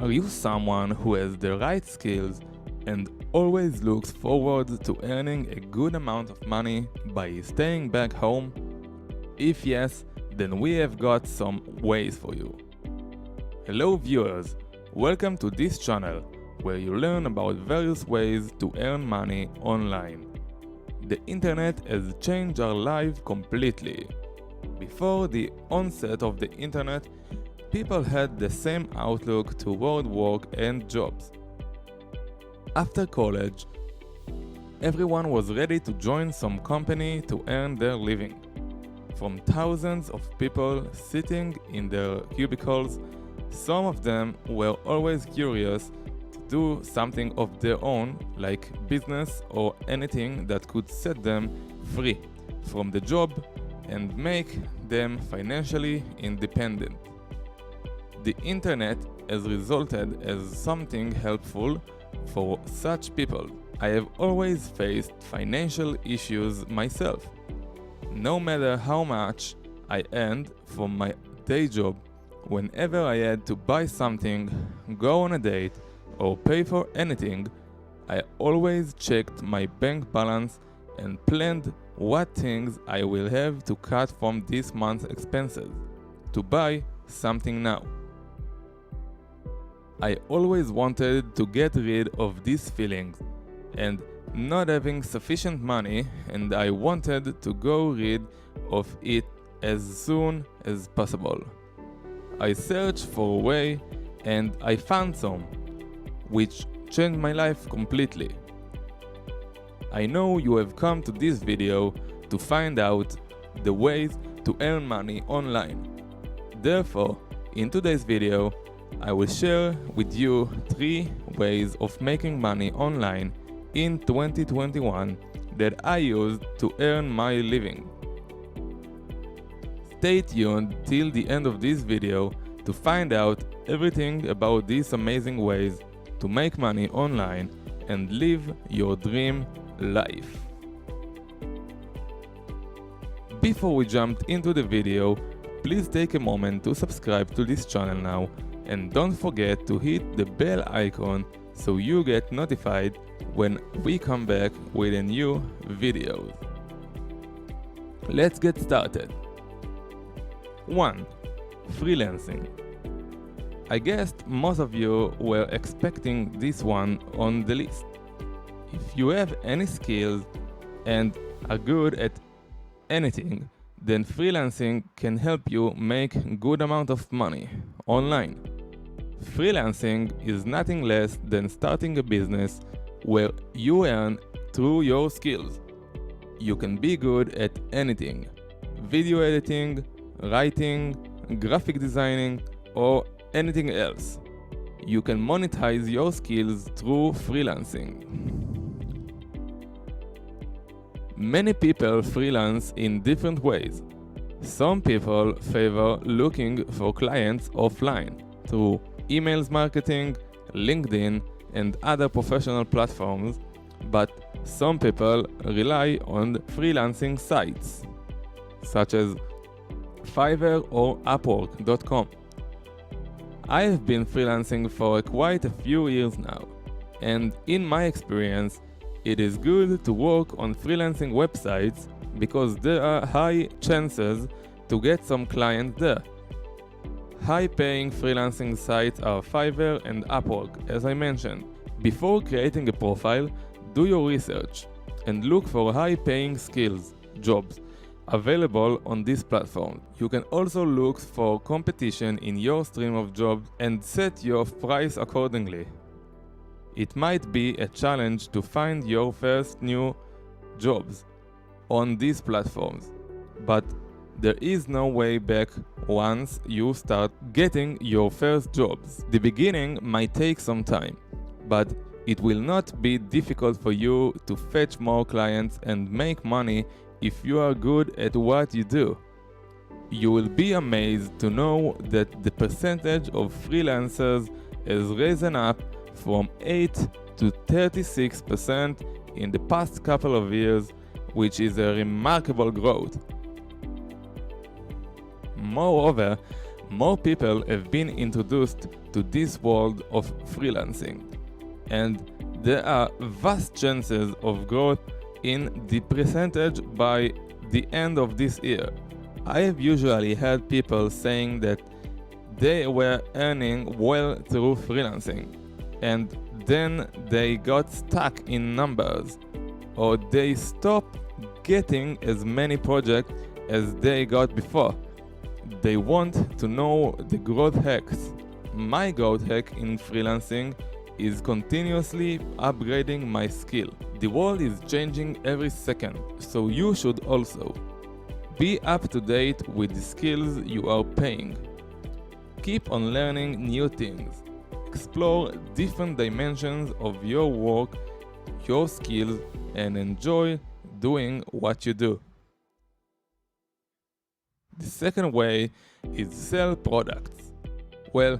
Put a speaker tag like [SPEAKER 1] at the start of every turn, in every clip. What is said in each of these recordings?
[SPEAKER 1] Are you someone who has the right skills and always looks forward to earning a good amount of money by staying back home? If yes, then we have got some ways for you. Hello viewers, welcome to this channel where you learn about various ways to earn money online. The internet has changed our life completely. Before the onset of the internet, people had the same outlook toward work and jobs. After college, everyone was ready to join some company to earn their living. From thousands of people sitting in their cubicles, some of them were always curious to do something of their own, like business or anything that could set them free from the job and make them financially independent. The internet has resulted as something helpful for such people. I have always faced financial issues myself. No matter how much I earned from my day job, whenever I had to buy something, go on a date, or pay for anything, I always checked my bank balance and planned what things I will have to cut from this month's expenses to buy something now. I always wanted to get rid of these feelings and not having sufficient money, and I wanted to go rid of it as soon as possible. I searched for a way and I found some, which changed my life completely. I know you have come to this video to find out the ways to earn money online. Therefore, in today's video, I will share with you 3 ways of making money online in 2021 that I used to earn my living. Stay tuned till the end of this video to find out everything about these amazing ways to make money online and live your dream life. Before we jump into the video, please take a moment to subscribe to this channel now, and don't forget to hit the bell icon so you get notified when we come back with a new video. Let's get started. 1. Freelancing. I guess most of you were expecting this one on the list. If you have any skills and are good at anything, then freelancing can help you make a good amount of money online. Freelancing is nothing less than starting a business where you earn through your skills. You can be good at anything: video editing, writing, graphic designing, or anything else. You can monetize your skills through freelancing. Many people freelance in different ways. Some people favor looking for clients offline through emails marketing, LinkedIn, and other professional platforms, but some people rely on freelancing sites such as Fiverr or Upwork.com. I have been freelancing for quite a few years now, and in my experience, it is good to work on freelancing websites because there are high chances to get some clients there. High-paying freelancing sites are Fiverr and Upwork, as I mentioned. Before creating a profile, do your research and look for high-paying skills, jobs, available on this platform. You can also look for competition in your stream of jobs and set your price accordingly. It might be a challenge to find your first new jobs on these platforms, but there is no way back once you start getting your first jobs. The beginning might take some time, but it will not be difficult for you to fetch more clients and make money if you are good at what you do. You will be amazed to know that the percentage of freelancers has risen up from 8 to 36% in the past couple of years, which is a remarkable growth. Moreover, more people have been introduced to this world of freelancing, and there are vast chances of growth in the percentage by the end of this year. I have usually had people saying that they were earning well through freelancing, and then they got stuck in numbers, or they stopped getting as many projects as they got before. They want to know the growth hacks. My growth hack in freelancing is continuously upgrading my skill. The world is changing every second, so you should also. Be up to date with the skills you are paying. Keep on learning new things. Explore different dimensions of your work, your skills, and enjoy doing what you do. The second way is sell products. Well,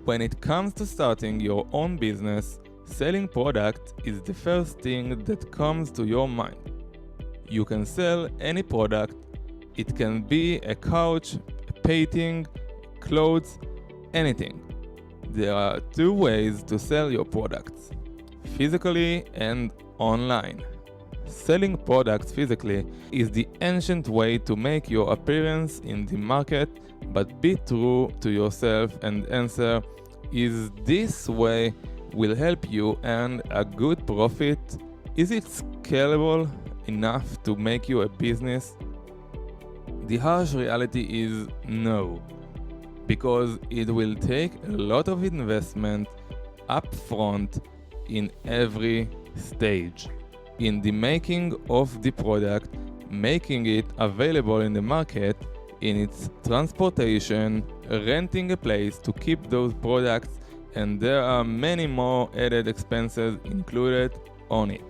[SPEAKER 1] when it comes to starting your own business, selling products is the first thing that comes to your mind. You can sell any product. It can be a couch, a painting, clothes, anything. There are two ways to sell your products: physically and online. Selling products physically is the ancient way to make your appearance in the market, but be true to yourself and answer, is this way will help you earn a good profit? Is it scalable enough to make you a business? The harsh reality is no, because it will take a lot of investment upfront in every stage. In the making of the product, making it available in the market, in its transportation, renting a place to keep those products, and there are many more added expenses included on it.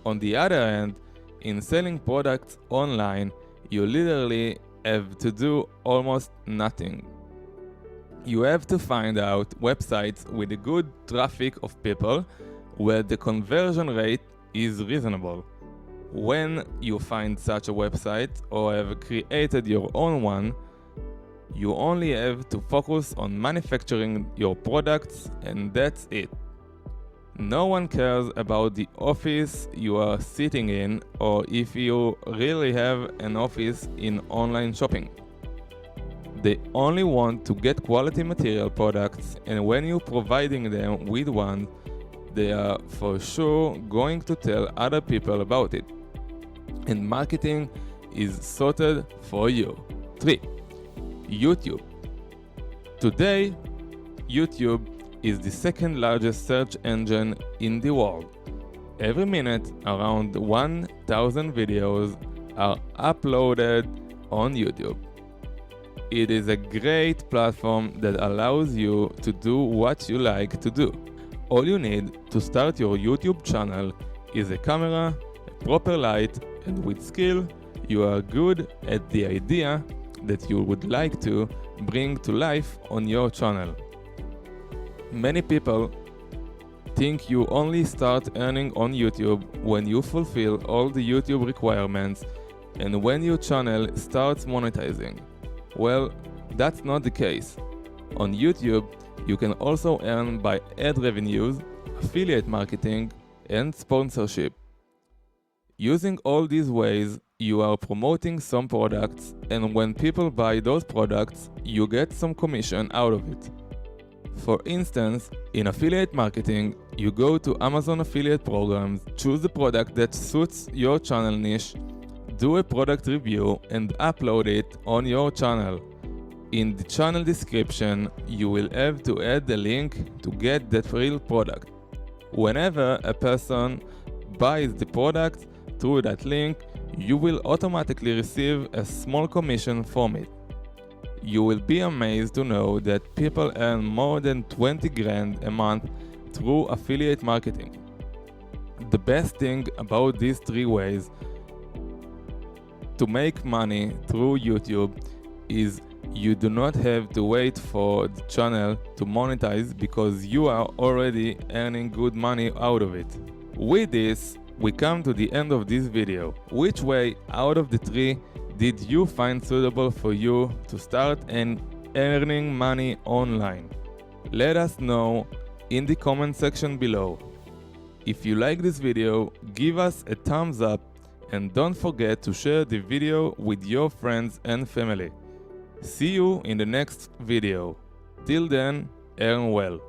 [SPEAKER 1] On the other hand, in selling products online, you literally have to do almost nothing. You have to find out websites with a good traffic of people where the conversion rate is reasonable. When you find such a website or have created your own one, you only have to focus on manufacturing your products, and that's it. No one cares about the office you are sitting in or if you really have an office in online shopping. They only want to get quality material products, and when you're providing them with one, they are for sure going to tell other people about it. And marketing is sorted for you. 3. YouTube. Today, YouTube is the second largest search engine in the world. Every minute, around 1,000 videos are uploaded on YouTube. It is a great platform that allows you to do what you like to do. All you need to start your YouTube channel is a camera, a proper light, and with skill, you are good at the idea that you would like to bring to life on your channel. Many people think you only start earning on YouTube when you fulfill all the YouTube requirements and when your channel starts monetizing. Well, that's not the case. On YouTube, you can also earn by ad revenues, affiliate marketing, and sponsorship. Using all these ways, you are promoting some products, and when people buy those products, you get some commission out of it. For instance, in affiliate marketing, you go to Amazon affiliate programs, choose the product that suits your channel niche, do a product review, and upload it on your channel. In the channel description, you will have to add the link to get that real product. Whenever a person buys the product through that link, you will automatically receive a small commission from it. You will be amazed to know that people earn more than 20 grand a month through affiliate marketing. The best thing about these 3 ways to make money through YouTube is you do not have to wait for the channel to monetize because you are already earning good money out of it. With this, we come to the end of this video. Which way out of the 3 did you find suitable for you to start, and earning money online? Let us know in the comment section below. If you like this video, give us a thumbs up and don't forget to share the video with your friends and family. See you in the next video. Till then, earn well.